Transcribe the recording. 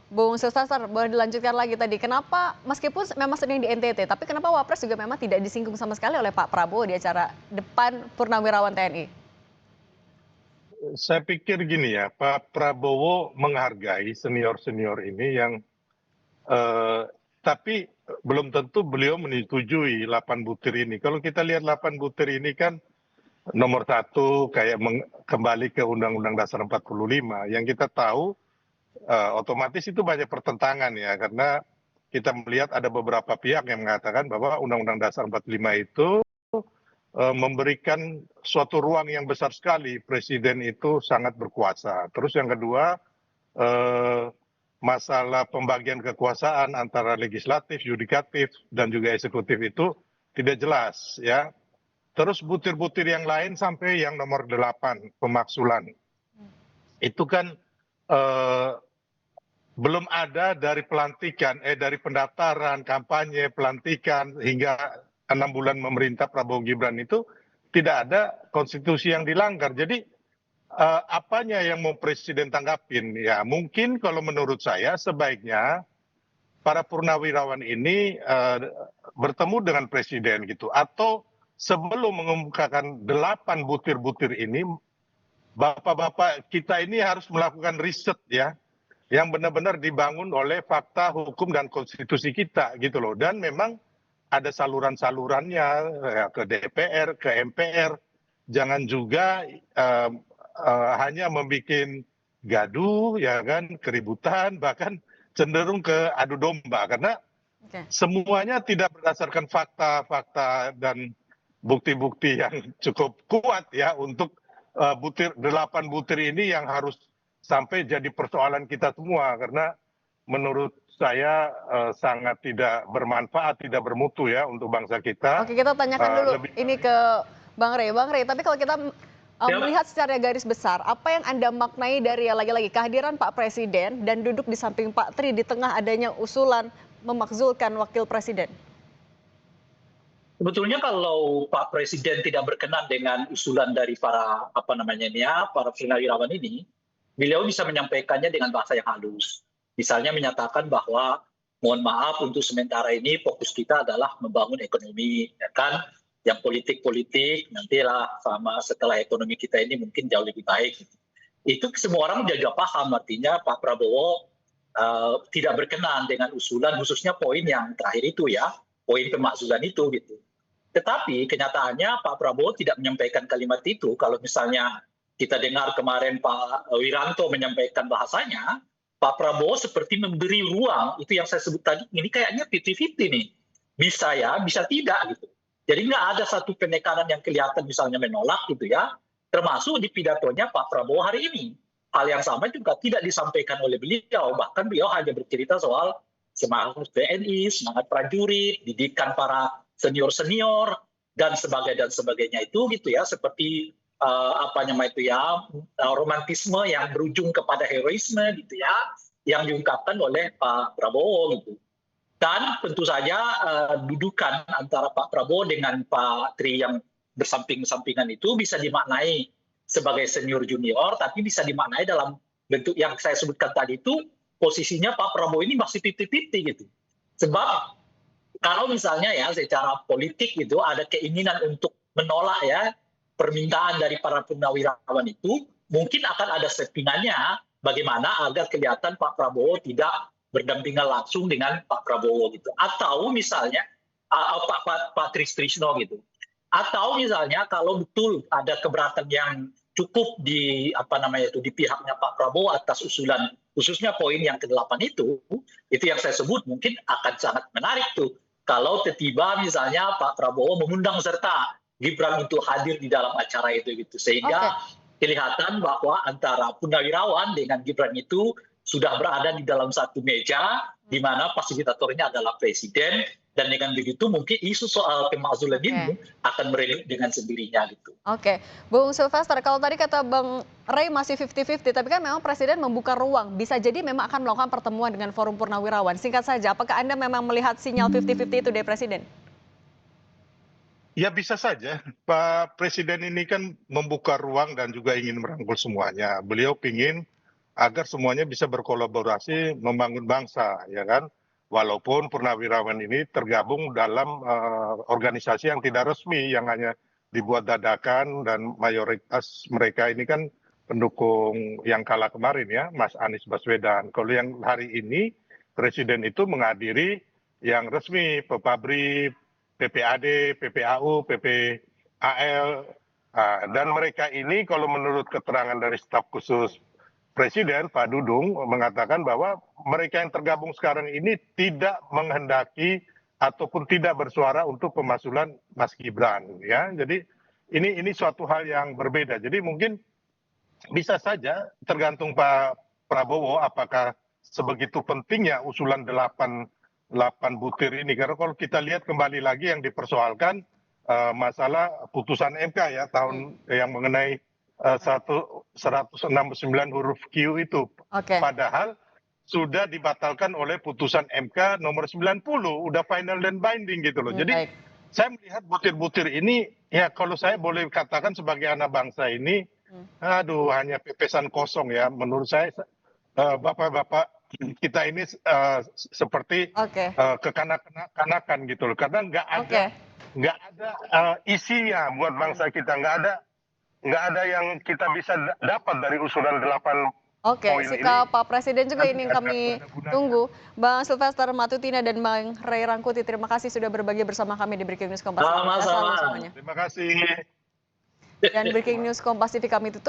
Bung Silvester, boleh dilanjutkan lagi tadi. Kenapa meskipun memang sering di NTT, tapi kenapa Wapres juga memang tidak disinggung sama sekali oleh Pak Prabowo di acara depan Purnawirawan TNI? Saya pikir gini ya, Pak Prabowo menghargai senior-senior ini yang eh, tapi belum tentu beliau menyetujui 8 butir ini. Kalau kita lihat 8 butir ini kan nomor satu kayak kembali ke Undang-Undang Dasar 45. Yang kita tahu otomatis itu banyak pertentangan ya, karena kita melihat ada beberapa pihak yang mengatakan bahwa Undang-Undang Dasar 45 itu memberikan suatu ruang yang besar sekali, presiden itu sangat berkuasa. Terus yang kedua, masalah pembagian kekuasaan antara legislatif, yudikatif, dan juga eksekutif itu tidak jelas ya. Terus butir-butir yang lain sampai yang nomor 8, pemaksulan. Itu kan eh, belum ada dari pelantikan, dari pendaftaran, kampanye, pelantikan, hingga 6 bulan memerintah Prabowo Gibran itu tidak ada konstitusi yang dilanggar. Jadi apanya yang mau presiden tanggapin? Ya mungkin kalau menurut saya sebaiknya para purnawirawan ini bertemu dengan presiden gitu. Atau sebelum mengemukakan 8 butir-butir ini, bapak-bapak kita ini harus melakukan riset ya, yang benar-benar dibangun oleh fakta hukum dan konstitusi kita gitu loh. Dan memang ada saluran-salurannya ya, ke DPR, ke MPR. Jangan juga hanya membuat gaduh ya kan, keributan, bahkan cenderung ke adu domba, karena Oke. semuanya tidak berdasarkan fakta-fakta dan bukti-bukti yang cukup kuat ya untuk 8 butir ini yang harus sampai jadi persoalan kita semua, karena menurut saya sangat tidak bermanfaat, tidak bermutu ya untuk bangsa kita. Oke, kita tanyakan dulu Lebih ini baik ke Bang Rey. Bang Rey, tapi kalau kita Ya, melihat secara garis besar, apa yang Anda maknai dari lagi-lagi kehadiran Pak Presiden dan duduk di samping Pak Tri di tengah adanya usulan memakzulkan wakil presiden? sebetulnya kalau Pak Presiden tidak berkenan dengan usulan dari para apa namanya ini ya, para purnawirawan ini, beliau bisa menyampaikannya dengan bahasa yang halus. Misalnya menyatakan bahwa mohon maaf untuk sementara ini fokus kita adalah membangun ekonomi, ya kan? Yang politik-politik nantilah sama setelah ekonomi kita ini mungkin jauh lebih baik. Itu semua orang juga paham, artinya Pak Prabowo tidak berkenan dengan usulan khususnya poin yang terakhir itu ya, poin pemakzulan itu gitu. Tetapi kenyataannya Pak Prabowo tidak menyampaikan kalimat itu. Kalau misalnya kita dengar kemarin Pak Wiranto menyampaikan bahasanya, Pak Prabowo seperti memberi ruang, itu yang saya sebut tadi, ini kayaknya 50-50 nih. Bisa ya, bisa tidak gitu. Jadi nggak ada satu penekanan yang kelihatan misalnya menolak gitu ya, termasuk di pidatonya Pak Prabowo hari ini. Hal yang sama juga tidak disampaikan oleh beliau, bahkan beliau hanya bercerita soal semangat TNI, semangat prajurit, didikan para senior-senior dan sebagainya itu gitu ya, seperti apa namanya itu ya, romantisme yang berujung kepada heroisme gitu ya, yang diungkapkan oleh Pak Prabowo gitu. Dan tentu saja dudukan antara Pak Prabowo dengan Pak Tri yang bersamping-sampingan itu bisa dimaknai sebagai senior junior, tapi bisa dimaknai dalam bentuk yang saya sebutkan tadi itu, posisinya Pak Prabowo ini masih 50-50 gitu. Sebab kalau misalnya ya secara politik itu ada keinginan untuk menolak ya permintaan dari para purnawirawan itu, mungkin akan ada settingannya bagaimana agar kelihatan Pak Prabowo tidak berdampingan langsung dengan Pak Prabowo gitu. Atau misalnya Pak Trisno gitu. Atau misalnya kalau betul ada keberatan yang cukup di apa namanya itu di pihaknya Pak Prabowo atas usulan khususnya poin yang ke-8 itu yang saya sebut mungkin akan sangat menarik tuh kalau tiba-tiba misalnya Pak Prabowo mengundang serta Gibran untuk hadir di dalam acara itu gitu, Oke. sehingga kelihatan bahwa antara Purnawirawan dengan Gibran itu sudah berada di dalam satu meja di mana fasilitatornya adalah presiden, dan dengan begitu mungkin isu soal pemakzulan Oke. ini akan meredup dengan sendirinya gitu. Oke, Bung Silvester, kalau tadi kata Bang Rey masih 50-50, tapi kan memang Presiden membuka ruang, bisa jadi memang akan melakukan pertemuan dengan Forum Purnawirawan. Singkat saja, apakah Anda memang melihat sinyal 50-50 itu dari Presiden? Ya bisa saja, Pak Presiden ini kan membuka ruang dan juga ingin merangkul semuanya. Beliau ingin agar semuanya bisa berkolaborasi membangun bangsa, ya kan? Walaupun purnawirawan ini tergabung dalam organisasi yang tidak resmi, yang hanya dibuat dadakan dan mayoritas mereka ini kan pendukung yang kalah kemarin ya, Mas Anies Baswedan. Kalau yang hari ini Presiden itu menghadiri yang resmi, Pepabri, PPAD, PPAU, PPAL, dan mereka ini kalau menurut keterangan dari staf khusus Presiden Pak Dudung mengatakan bahwa mereka yang tergabung sekarang ini tidak menghendaki ataupun tidak bersuara untuk pemakzulan Mas Gibran ya. Jadi ini suatu hal yang berbeda. Jadi mungkin bisa saja tergantung Pak Prabowo apakah sebegitu pentingnya usulan 8 butir ini. Karena kalau kita lihat kembali lagi yang dipersoalkan masalah putusan MK ya tahun yang mengenai 169 huruf Q itu. Oke. Padahal sudah dibatalkan oleh putusan MK nomor 90, udah final dan binding gitu loh. Jadi Baik. saya melihat butir-butir ini, ya kalau saya boleh katakan sebagai anak bangsa ini, aduh hanya pepesan kosong ya. Menurut saya bapak-bapak kita ini seperti Oke. kekanak-kanakan gitu loh. Karena Oke. nggak ada isinya buat bangsa kita, nggak ada yang kita bisa dapat dari usulan 8 Oke, poin ini. sikap Pak Presiden juga Kan ini yang nggak kami ada gunanya. tunggu. Bang Sylvester Matutina dan Bang Ray Rangkuti, terima kasih sudah berbagi bersama kami di Breaking News Kompas TV. Sehat selalu Sama-sama. semuanya. Terima kasih. Dan Breaking News Kompas TV kami tutup.